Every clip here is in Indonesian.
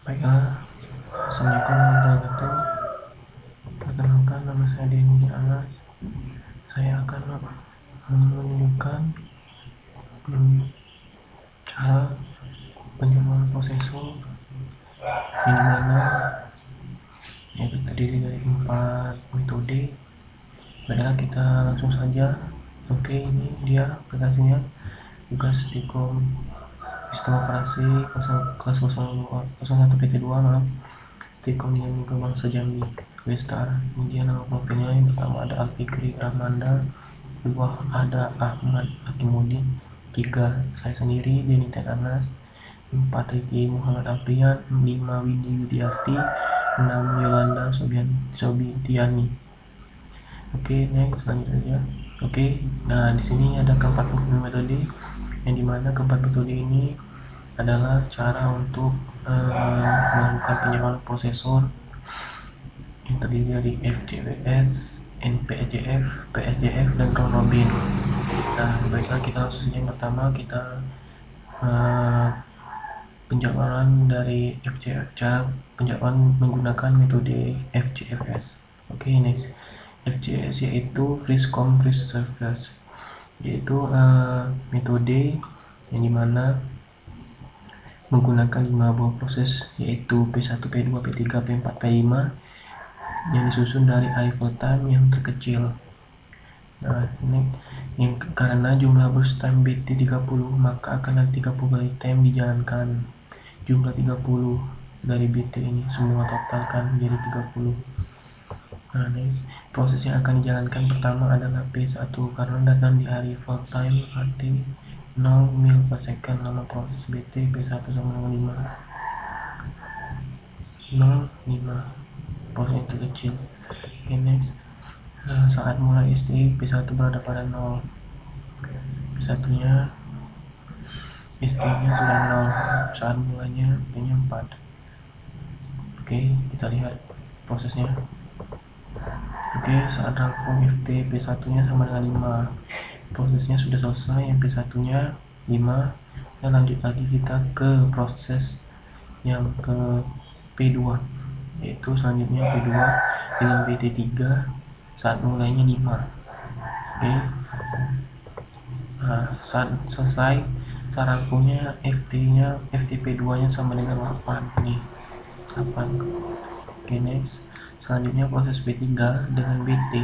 Baiklah, Assalamualaikum warahmatullahi wabarakatuh. Perkenalkan, nama saya Denny Anas. Saya akan menunjukkan cara penjualan prosesor yang dimana yaitu terdiri dari 4 metode. Baiklah, kita langsung saja. Oke, ini dia aplikasinya. Tugas Tikom sistem operasi kelas 01 PT2, maaf. Tikom dengan Gerbang Sejambi Star. Kemudian nama profilnya yang pertama ada Alfikri Rahmanda, 2 ada Ahmad Akimudin, 3 saya sendiri Denny Anas, 4 Riki Muhammad Afrian, 5 Windy Widiarti, 6 Yolanda Sobitiani. Oke, next selanjutnya. Oke, nah di sini ada keempat metode, yang dimana keempat metode ini adalah cara untuk melakukan penjualan prosesor yang terdiri dari FCWS, NPJF, PSJF, dan round robin. Nah, baiklah, kita langsung saja. Yang pertama kita penjualan dari cara penjualan menggunakan metode FCFS. Oke, next. FCS yaitu Freeze Com Freeze Service, yaitu metode yang dimana menggunakan 5 buah proses, yaitu P1, P2, P3, P4, P5 yang disusun dari arrival time yang terkecil. Nah, ini yang karena jumlah burst time BT 30, maka akan ada 30 kali time dijalankan. Jumlah 30 dari BT ini semua totalkan menjadi 30. Nah, next. Proses yang akan dijalankan pertama adalah P1 karena datang di arrival time arti 0 mil per second. Lama proses BT P1 sama dengan 5 proses itu kecil. Okay, next. Saat mulai ST P1 berada pada 0, P1 nya ST nya sudah 0, saat mulanya P nya 4. Oke, kita lihat prosesnya. Oke, saat rampung FT P1 nya sama dengan 5, prosesnya sudah selesai. Yang P1 nya 5, dan lanjut lagi kita ke proses yang ke P2, yaitu selanjutnya P2 dengan BT3 saat mulainya 5. Oke, nah, saat selesai saat rampungnya FTP2 nya sama dengan 8 nih, 8. Oke, next. Selanjutnya proses B3 dengan BT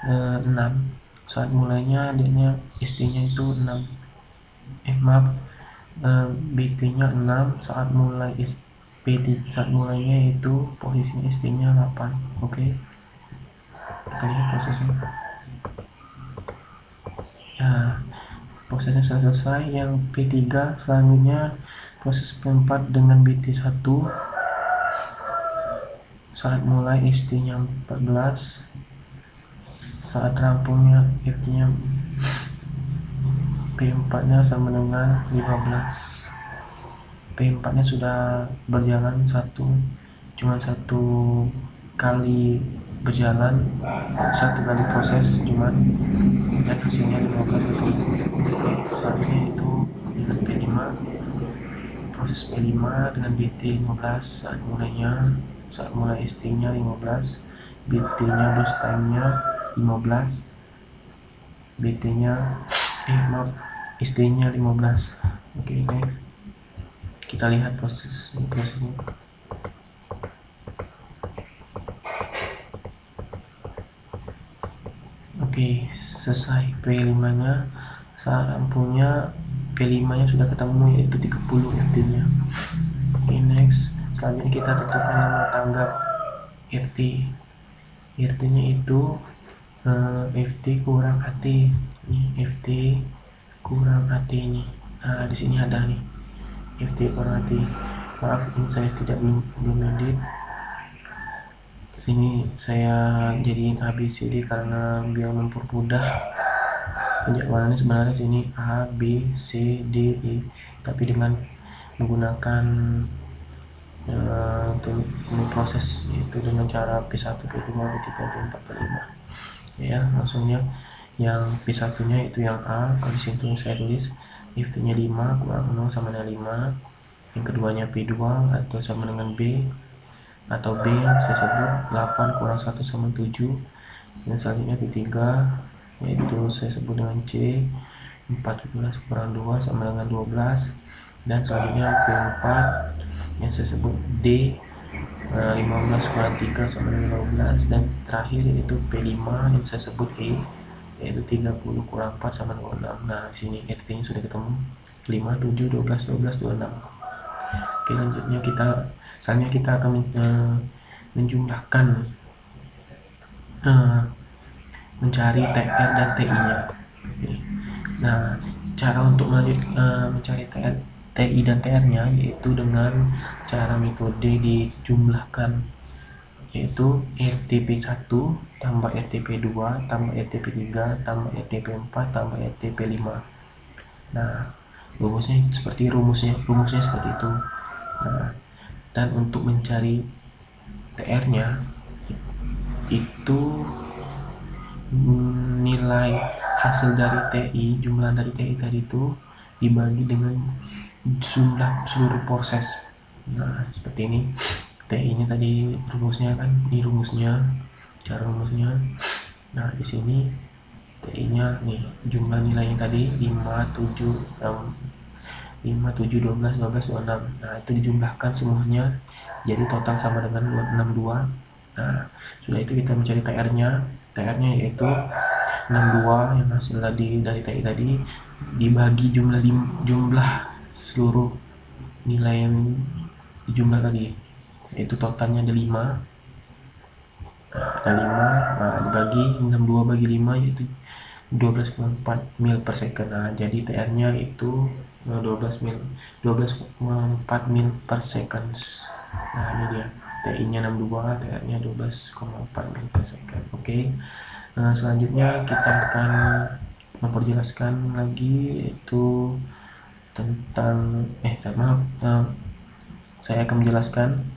6 saat mulainya adanya ST nya itu 6, BT nya 6 saat mulai saat mulainya itu posisinya ST nya 8. Oke, kita lihat prosesnya. Ya, prosesnya sudah selesai. Yang P3 selanjutnya proses P4 dengan BT1 saat mulai ST nya 14, saat rampungnya FT nya P4 nya sama dengan 15. P4 nya sudah berjalan cuma satu kali berjalan, satu kali proses, cuman dan hasilnya 15 itu. Selanjutnya itu dengan P5, proses P5 dengan BT 15 saat mulai ST nya 15, BT nya burst time nya 15, BT nya ST nya 15. Oke, next. Kita lihat prosesnya. Oke, selesai P5 nya. Saat rampungnya P5 nya sudah ketemu, yaitu 30 RT nya. Oke, next. Selanjutnya kita tentukan nama tanggap RT. RT nya itu FT kurang AT. Nih, FT kurang AT ini. Nah, di sini ada nih FT kurang AT. Maaf, ini saya belum edit. Sini saya jadiin ABCD karena biar mempermudah penjadwalannya. Sebenarnya sini A, B, C, D, E, tapi dengan menggunakan untuk proses itu dengan cara P1, P2, P3, P4, P5. Ya, langsungnya yang P1 nya itu yang A. Kalau di situ saya tulis FT nya 5 kurang 0 sama dengan 5, yang keduanya P2 atau sama dengan B, atau B saya sebut 8 kurang 1 sama 7. Dan selanjutnya P3 yaitu saya sebut dengan C, 14 kurang 2 sama dengan 12. Dan selanjutnya P4 yang saya sebut D, 15 kurang 3 sama dengan 15. Dan terakhir yaitu P5 yang saya sebut E, yaitu 30 kurang 4 sama dengan 6. Nah di sini RT nya sudah ketemu, 5, 7, 12, 12, 26. Oke, selanjutnya kita akan menjumlahkan, mencari TR dan TI-nya. Oke. Nah, cara untuk mencari TI dan TR-nya yaitu dengan cara metode dijumlahkan, yaitu RTP1 tambah RTP2 tambah RTP3 tambah RTP4 tambah RTP5. Nah, rumusnya seperti itu. Nah, dan untuk mencari TR-nya itu nilai hasil dari TI, jumlah dari TI tadi itu dibagi dengan jumlah seluruh proses. Nah seperti ini, TI nya tadi rumusnya kan, ini rumusnya, cara rumusnya. Nah di sini TI nya nih, jumlah nilainya tadi 5, 7, 12, 26. Nah itu dijumlahkan semuanya jadi total sama dengan 262. Nah sudah itu kita mencari TR-nya yaitu 62 yang hasil dari TI tadi dibagi jumlah seluruh nilai yang dijumlah tadi, yaitu totalnya ada 5. Nah, dibagi 62 bagi 5 yaitu 12,4 mil per second. Nah jadi TR nya itu 12,4 mil per second. Nah ini dia, TI nya 62, TR nya 12,4 mil per second. Oke. Nah, selanjutnya kita akan memperjelaskan lagi, yaitu tentang saya akan menjelaskan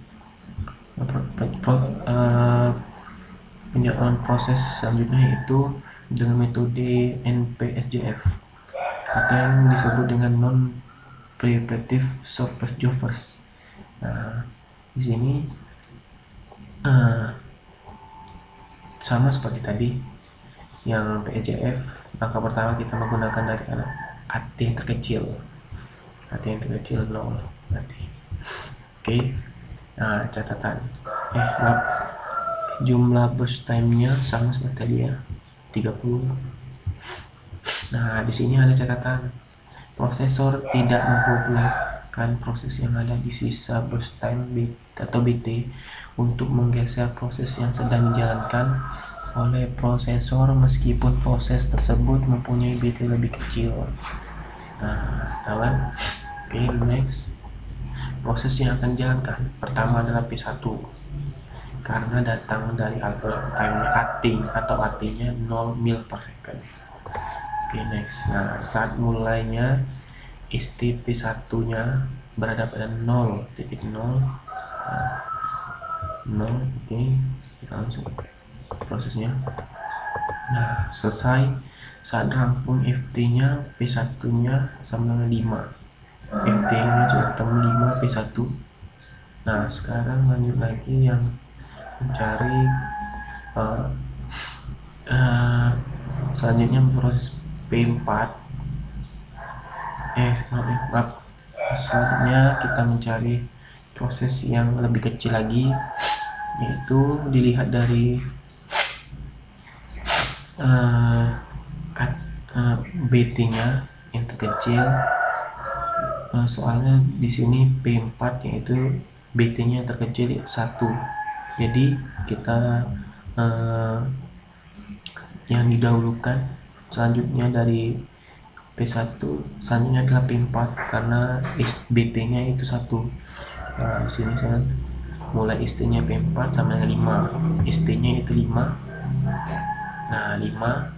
penjelasan proses selanjutnya, yaitu dengan metode NPSJF atau yang disebut dengan non preoperative surface jobbers. Nah, di sini sama seperti tadi yang PSJF, langkah pertama kita menggunakan dari AT yang terkecil, 0 berarti. Oke. Nah catatan, jumlah burst time-nya sama seperti tadi ya, 30. Nah di sini ada catatan, prosesor tidak memperbolehkan proses yang ada di sisa burst time atau BT untuk menggeser proses yang sedang dijalankan oleh prosesor meskipun proses tersebut mempunyai BT lebih kecil. Nah, tahu kan? Oke, next. Proses yang akan dijalankan pertama adalah P1 karena datang dari algoritma time-nya AT-nya 0 mil per second. Oke, next. Nah, saat mulainya ST P1 nya berada pada 0.0. 0. Oke, kita langsung prosesnya. Nah selesai saat rampung FT nya P1 nya sama dengan 5, FT nya sudah ketemu 5 P1. Nah sekarang lanjut lagi yang mencari selanjutnya proses P4. Selanjutnya kita mencari proses yang lebih kecil lagi, yaitu dilihat dari BT nya yang terkecil. Soalnya di sini P4 yaitu BT nya yang terkecil yaitu 1. Jadi kita yang didahulukan selanjutnya dari P1 selanjutnya adalah P4 karena BT nya itu 1. Nah di sini saya mulai ST nya P4 sama dengan 5, ST nya itu 5. Nah 5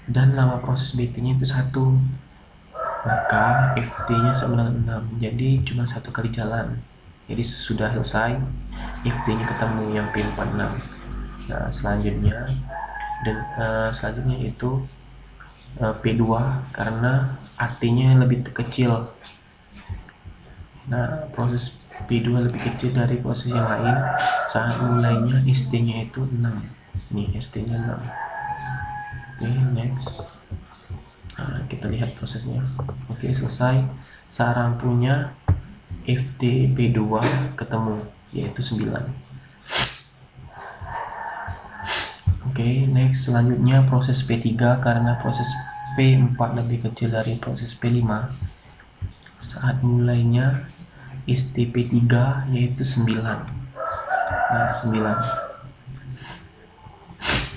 dan lama proses BT nya itu 1, maka FT nya sama dengan 6. Jadi cuma 1 kali jalan, jadi sudah selesai, FT nya ketemu yang P46. Nah selanjutnya itu P2 karena AT nya lebih kecil. Nah, proses P2 lebih kecil dari proses yang lain saat mulainya ST-nya itu 6. Nih, ST-nya 6. Oke, next. Nah, kita lihat prosesnya. Oke, selesai. Saat rampunya FT P2 ketemu, yaitu 9. Oke, next. Selanjutnya proses P3 karena proses P4 lebih kecil dari proses P5. Saat mulainya STP3 yaitu 9. Nah, 9.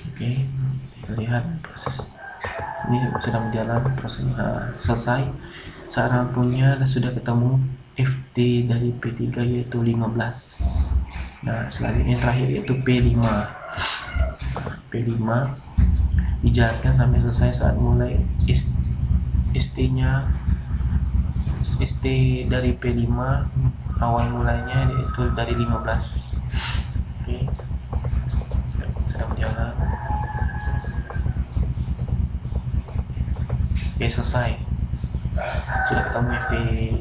Oke, kita lihat proses ini sudah berjalan, prosesnya selesai. Saat rampunya sudah ketemu FT dari P3 yaitu 15. Nah, selanjutnya terakhir yaitu P5. P5 dijalankan sampai selesai saat mulai ST-nya ST dari P5 awal mulainya yaitu dari 15. Oke, sedang berjalan. Oke, selesai. Sudah ketemu FT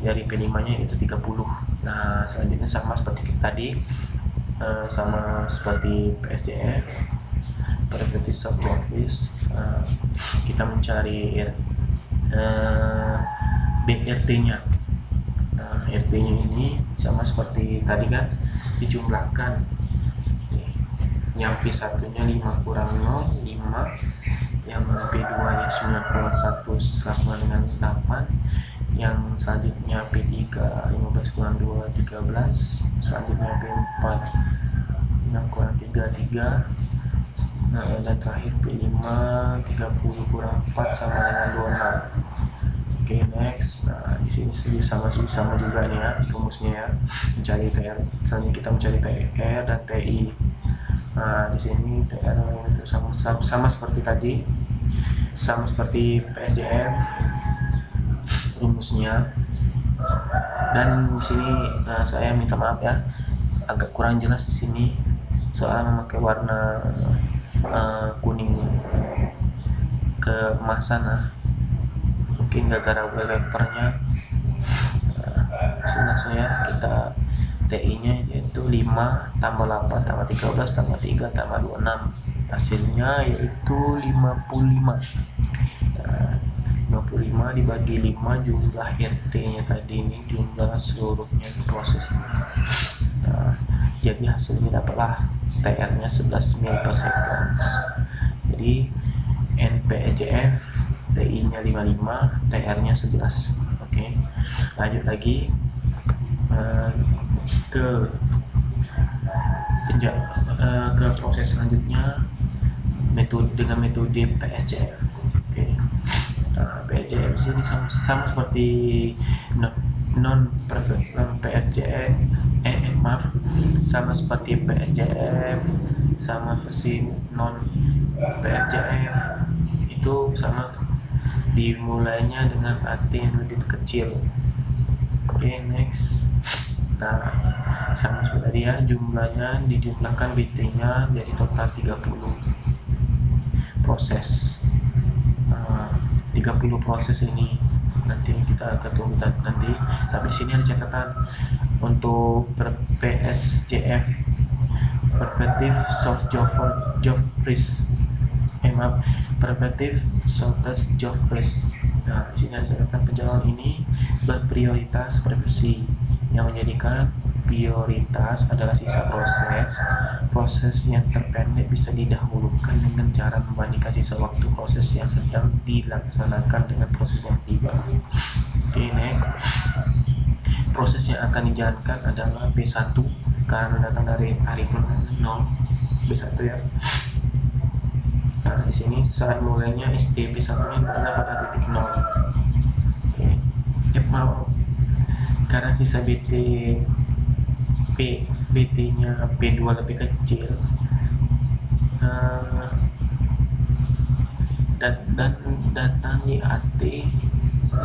dari P5 nya yaitu 30. Nah, selanjutnya sama seperti tadi, sama seperti PSJF, Preventive Soft Office, kita mencari RT nya. Nah, RT nya ini sama seperti tadi kan, dijumlahkan. Yang P1 nya 5 kurang 0, 5. Yang P2 nya 9 kurang 1 sama dengan 8. Yang selanjutnya P3 15 kurang 2 13. Selanjutnya P4 6 kurang 3 3. Nah, dan terakhir P5 30 kurang 4 sama dengan 26. Oke, next. Nah, di sini sama juga nih ya rumusnya ya, mencari TR. Selanjutnya kita mencari TR dan TI. Nah, di sini TR itu sama seperti tadi, sama seperti PSJF rumusnya. Dan di sini saya minta maaf ya, agak kurang jelas di sini soal memakai warna kuning keemasan. Mungkin gara-gara wallpapernya. Langsung ya, kita TI nya yaitu 5 tambah 8 tambah 13 tambah 3 tambah 26, hasilnya yaitu 55. Nah, 55 dibagi 5 jumlah RT nya tadi, ini jumlah seluruhnya di proses ini. Nah, jadi hasilnya dapatlah TR nya 11 mil per second. Jadi NPEJF TI nya 55, TR nya 11. Oke, lanjut lagi ke proses selanjutnya dengan metode PSJF. Oke. PSJF ini sama seperti PSJF, sama seperti PSJF, sama seperti non PSJF, itu sama, dimulainya dengan AT yang lebih kecil. Oke, next. Nah, sama seperti ya, jumlahnya dijumlahkan BT-nya jadi total 30 proses. 30 proses ini nanti kita ketemu nanti. Tapi sini ada catatan untuk PSJF, Preventive Short Job Freeze. Preventive Shortest Job Freeze. Nah, di sini ada catatan penjalan ini berprioritas prevensi, yang menjadikan prioritas adalah sisa proses yang terpendek bisa didahulukan dengan cara membandingkan sisa waktu proses yang sedang dilaksanakan dengan proses yang tiba. Oke, next. Proses yang akan dijalankan adalah B1 karena datang dari variabel 0, B1 ya. Nah, di sini saat mulainya ST B1 nya berada pada titik 0. Oke. Karena sisa BT nya P2 lebih kecil, dan datangi AT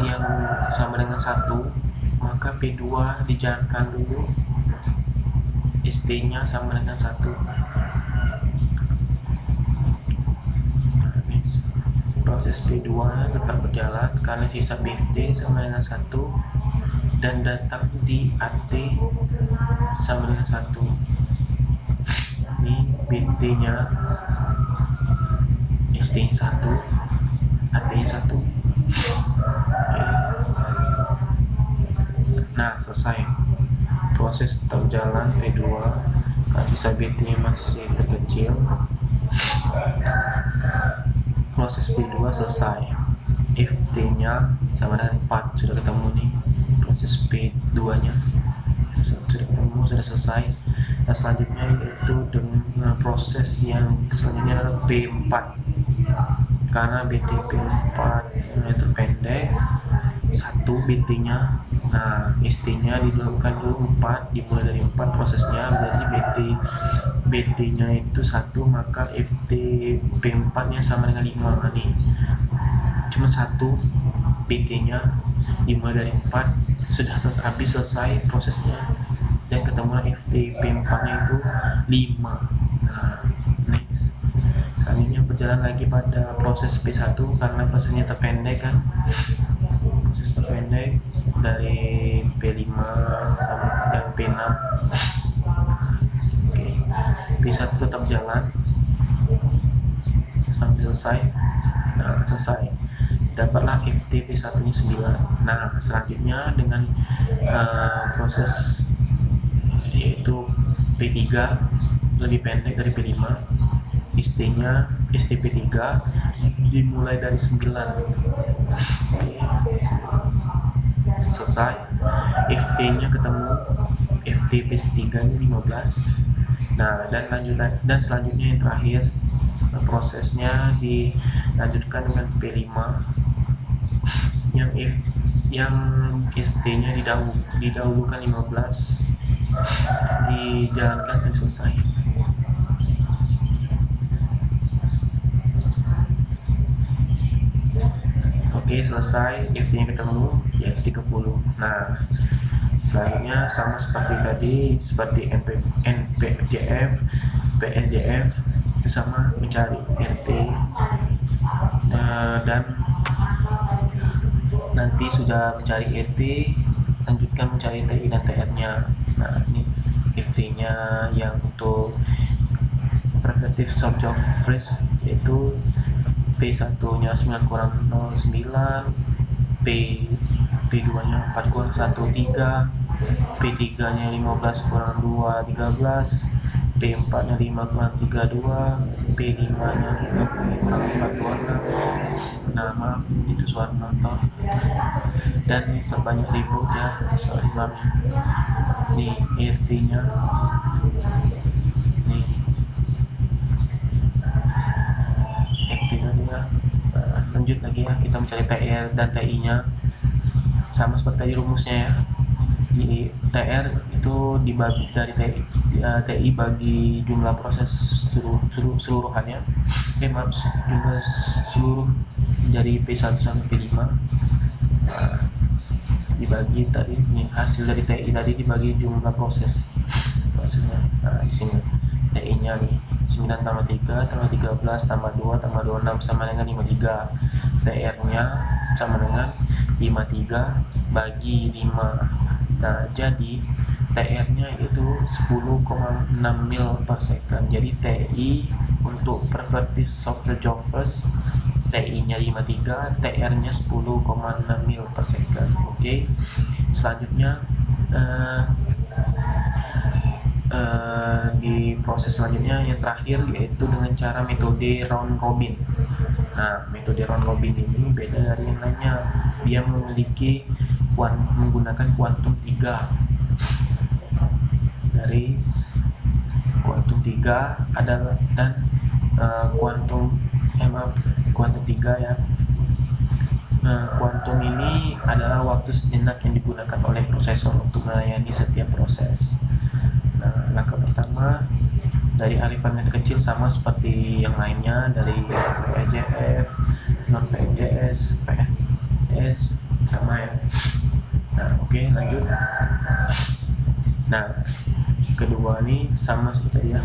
yang sama dengan 1, maka P2 dijalankan dulu, ST nya sama dengan 1. Proses P2 tetap berjalan karena sisa BT sama dengan 1, dan datang di AT sama dengan 1. Ini BT nya ST nya 1, AT nya 1. Nah, selesai. Proses tetap jalan P2 kalau sisa BT nya masih terkecil. Proses P2 selesai. FT nya sama dengan 4, sudah ketemu nih. Proses P2 nya sudah ketemu, sudah selesai. Nah, selanjutnya yaitu dengan proses yang selanjutnya adalah P4, karena BT P4 terpendek 1 BT nya. Nah, ST nya dilakukan dulu 4, dimulai dari 4 prosesnya, berarti BT nya itu 1, maka FT P4 nya sama dengan 5 nih. Cuma 1 BT nya dimulai dari 4, sudah habis selesai prosesnya, dan ketemulah FT P4 nya itu 5. Nah, next. Selanjutnya berjalan lagi pada proses P1 karena prosesnya terpendek kan. Proses terpendek dari P5 dan P6. Oke, P1 tetap jalan sampai selesai. Nah, selesai. Dapatlah FT P1 nya 9. Nah, selanjutnya dengan proses yaitu P3 lebih pendek dari P5, ST-nya STP3 dimulai dari 9. Oke. Selesai. FT-nya ketemu, FT P3 nya 15. Nah, dan selanjutnya yang terakhir, prosesnya dilanjutkan dengan P5 yang ST-nya didahulukan 15, dijalankan sampai selesai. Oke, selesai. FT-nya ketemu, yaitu 30. Nah, selanjutnya sama seperti tadi, seperti NPJF, PSJF, sama mencari RT, dan nanti sudah mencari RT, lanjutkan mencari TI dan TR-nya. Nah, ini FT-nya yang untuk preventive subjob fresh yaitu P1 nya 9 kurang 09, P2 nya 4 kurang 1 3, P3 nya 15 kurang 2 13, P4 nya 5 kurang 3 2, P5 nya 30 kurang 4 26. Nah, maaf, itu suara motor dan ini sebanyak ribut ya, sorry bang. Nih RT nya nih, FT tadi ya. Nah, lanjut lagi ya, kita mencari TR dan TI nya sama seperti tadi rumusnya ya. Di TR itu dibagi dari TI bagi jumlah proses seluruhannya, maaf, jumlah seluruh dari P1 sampai P5. Nah, dibagi tadi nih, hasil dari TI tadi dibagi jumlah prosesnya. Nah, di sini TI nya nih 9 tambah 3 tambah 13 tambah 2 tambah 26 sama dengan 53. TR nya sama dengan 53 bagi 5. Nah, jadi TR nya itu 10,6 mil per second. Jadi TI untuk preventive software job first, TI nya 53, TR nya 10,6 mil per second. Oke. Selanjutnya di proses selanjutnya yang terakhir yaitu dengan cara metode round robin. Nah, metode round robin ini beda dari yang lainnya. Dia memiliki menggunakan kuantum 3. Dari kuantum 3 adalah dan kuantum 3 ya. Kuantum ini adalah waktu sejenak yang digunakan oleh prosesor untuk melayani setiap proses. Nah, langkah pertama dari alif-alifabet kecil sama seperti yang lainnya, dari PEJF, non PEJS, PS sama ya. Nah, oke, lanjut. Nah, kedua nih sama seperti ya,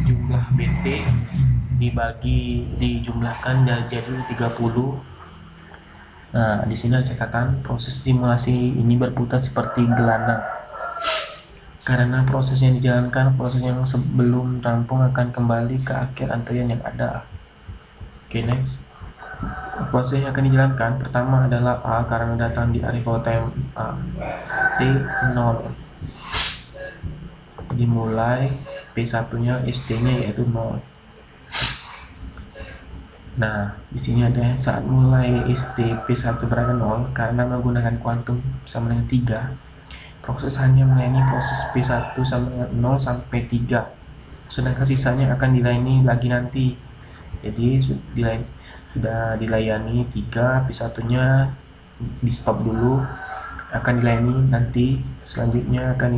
jumlah BT dijumlahkan jadi 30 Nah, di sini ada catatan proses simulasi ini berputar seperti gelandang. Karena proses yang dijalankan, proses yang sebelum rampung akan kembali ke akhir antrian yang ada. Oke, next. Proses yang akan dijalankan pertama adalah A karena datang di arrival time A. T 0. Dimulai P1 nya ST nya yaitu 0. Nah, di sini ada saat mulai ST P1 berada 0 karena menggunakan kuantum sama dengan 3. Proses hanya melayani proses P1 sama dengan 0 sampai 3. Sedangkan sisanya akan dilayani lagi nanti. Jadi sudah dilayani 3, P1 nya di stop dulu, akan dilayani nanti. Selanjutnya akan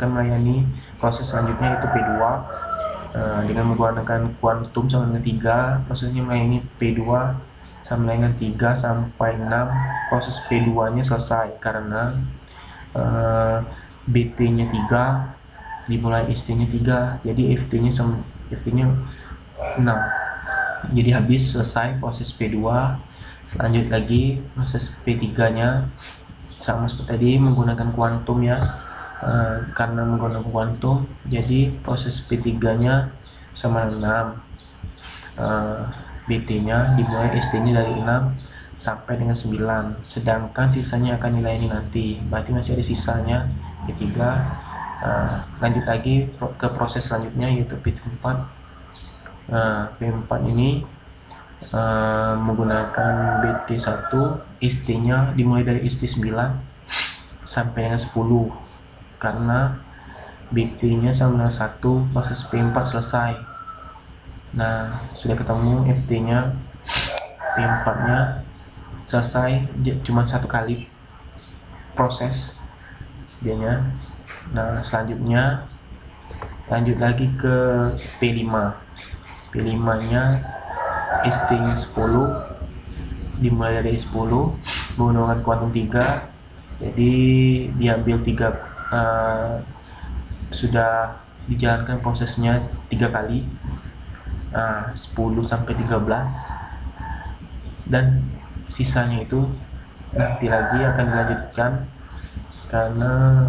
melayani proses selanjutnya yaitu P2 dengan menggunakan kuantum sama dengan 3. Prosesnya melayani P2 sama dengan 3 sampai 6. Proses P2 nya selesai karena BT nya 3 dimulai ST nya 3, jadi FT nya 6. Jadi habis selesai proses P2. Lanjut lagi proses P3 nya sama seperti tadi menggunakan kuantum ya. Karena menggunakan kuantum jadi proses P3 nya sama 6. BT nya dimulai ST nya dari 6 sampai dengan 9, sedangkan sisanya akan dilayani nanti. Berarti masih ada sisanya P3. Lanjut lagi ke proses selanjutnya yaitu P4. P4 ini menggunakan BT1, ST nya dimulai dari ST9 sampai dengan 10 karena BT nya sama dengan 1. Proses P4 selesai. Nah, sudah ketemu FT nya. P4 nya selesai, cuma satu kali proses dianya. Nah, selanjutnya lanjut lagi ke P5. P5 nya ST nya 10 dimulai dari 10 menggunakan kuantum 3. Jadi diambil 3, sudah dijalankan prosesnya 3 kali, 10 sampai 13, dan sisanya itu nanti lagi akan dilanjutkan karena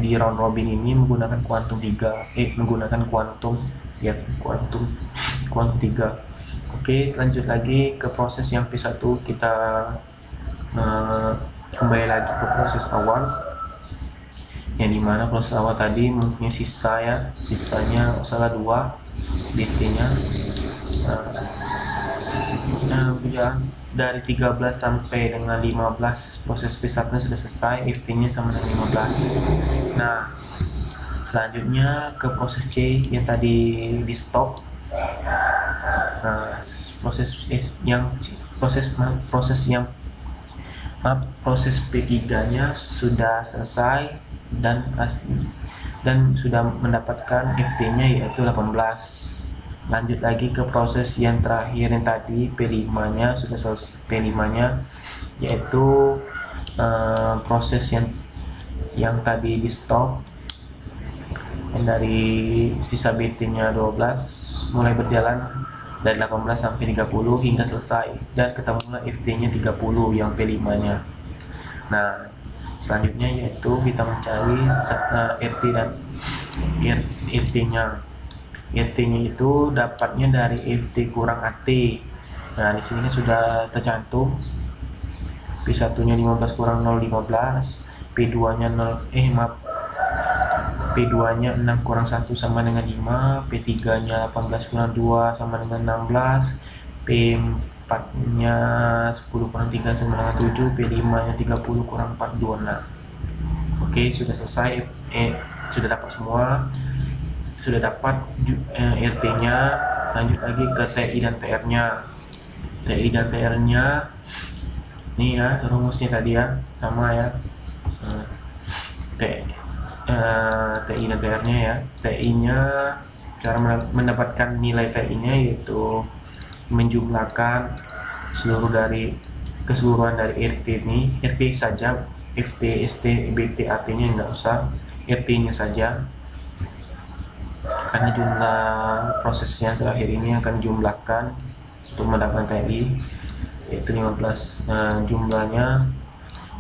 di round robin ini menggunakan kuantum 3, menggunakan kuantum 3. Oke, lanjut lagi ke proses yang P1. Kita kembali lagi ke proses awal, yang dimana proses awal tadi mempunyai sisa ya, sisanya salah 2 BT nya. Berjalan dari 13 sampai dengan 15, proses P1 sudah selesai, FT nya sama dengan 15. Nah, selanjutnya ke proses C yang tadi di stop. Nah, proses P3 nya sudah selesai dan sudah mendapatkan FT nya yaitu 18. Lanjut lagi ke proses yang terakhir yang tadi P5 nya sudah selesai. P5 nya yaitu proses yang tadi di stop, yang dari sisa BT nya 12 mulai berjalan dari 18 sampai 30 hingga selesai, dan ketemulah FT nya 30 yang P5 nya. Nah, selanjutnya yaitu kita mencari RT dan RT nya. RT nya itu dapatnya dari FT kurang AT. Nah, di sini kan sudah tercantum P1 nya 15 kurang 0, 15. P2 nya 0, P2 nya 6 kurang 1 sama dengan 5. P3 nya 18 kurang 2 sama dengan 16. P4 nya 10 kurang 3 sama dengan 7. P5 nya 30 kurang 4, 26. Oke, sudah selesai. Sudah dapat semua. Sudah dapat RT nya. Lanjut lagi ke TI dan TR nya. TI dan TR nya ini ya, rumusnya tadi ya, sama ya. TI dan TR nya ya. TI nya, cara mendapatkan nilai TI nya yaitu menjumlahkan keseluruhan dari RT ini, RT saja, FT, ST, BT, AT nya nggak usah, RT nya saja, karena jumlah prosesnya terakhir ini akan jumlahkan untuk mendapatkan TI, yaitu 15. Jumlahnya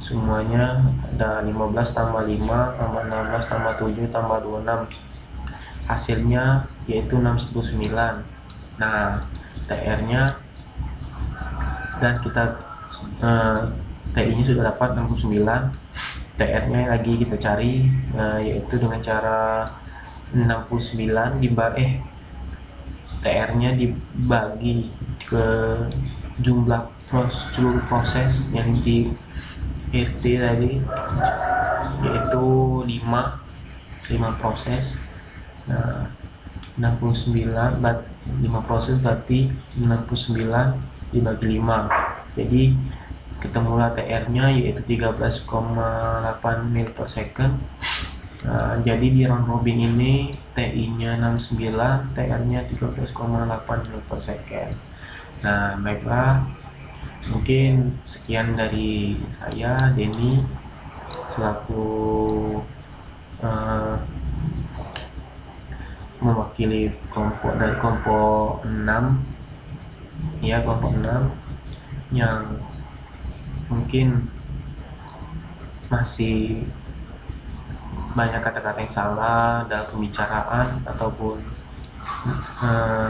semuanya ada 15 tambah 5 tambah 16 tambah 7 tambah 26, hasilnya yaitu 69. Nah, TR-nya dan kita TI-nya sudah dapat 69, TR-nya lagi kita cari, yaitu dengan cara 69 TR-nya dibagi ke jumlah seluruh proses yang di RT tadi, yaitu 5 proses. Nah, 69 5 proses berarti 69 dibagi 5, jadi ketemulah TR-nya yaitu 13,8 mil per second. Jadi di round robin ini TI-nya 69, TR-nya 13,8 mil per second. Nah, baiklah, mungkin sekian dari saya, Denny, selaku mewakili kelompok 6 ya, kelompok 6 yang mungkin masih banyak kata-kata yang salah dalam pembicaraan ataupun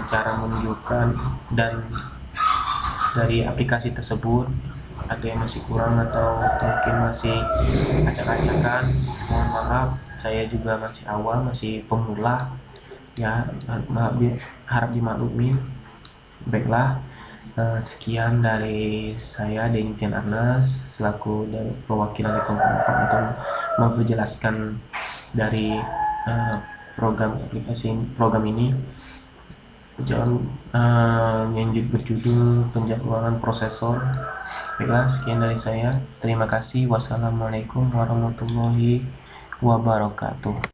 cara menunjukkan, dan dari aplikasi tersebut ada yang masih kurang atau mungkin masih acak-acakan. Mohon maaf, saya juga masih awam, masih pemula ya, harap dimaklumin. Baiklah, sekian dari saya, Denitian Arnas, selaku dari perwakilan kelompok 4 untuk memperjelaskan dari program ini. Yang berjudul penjadwalan prosesor. Baiklah, sekian dari saya. Terima kasih. Wassalamualaikum warahmatullahi wabarakatuh.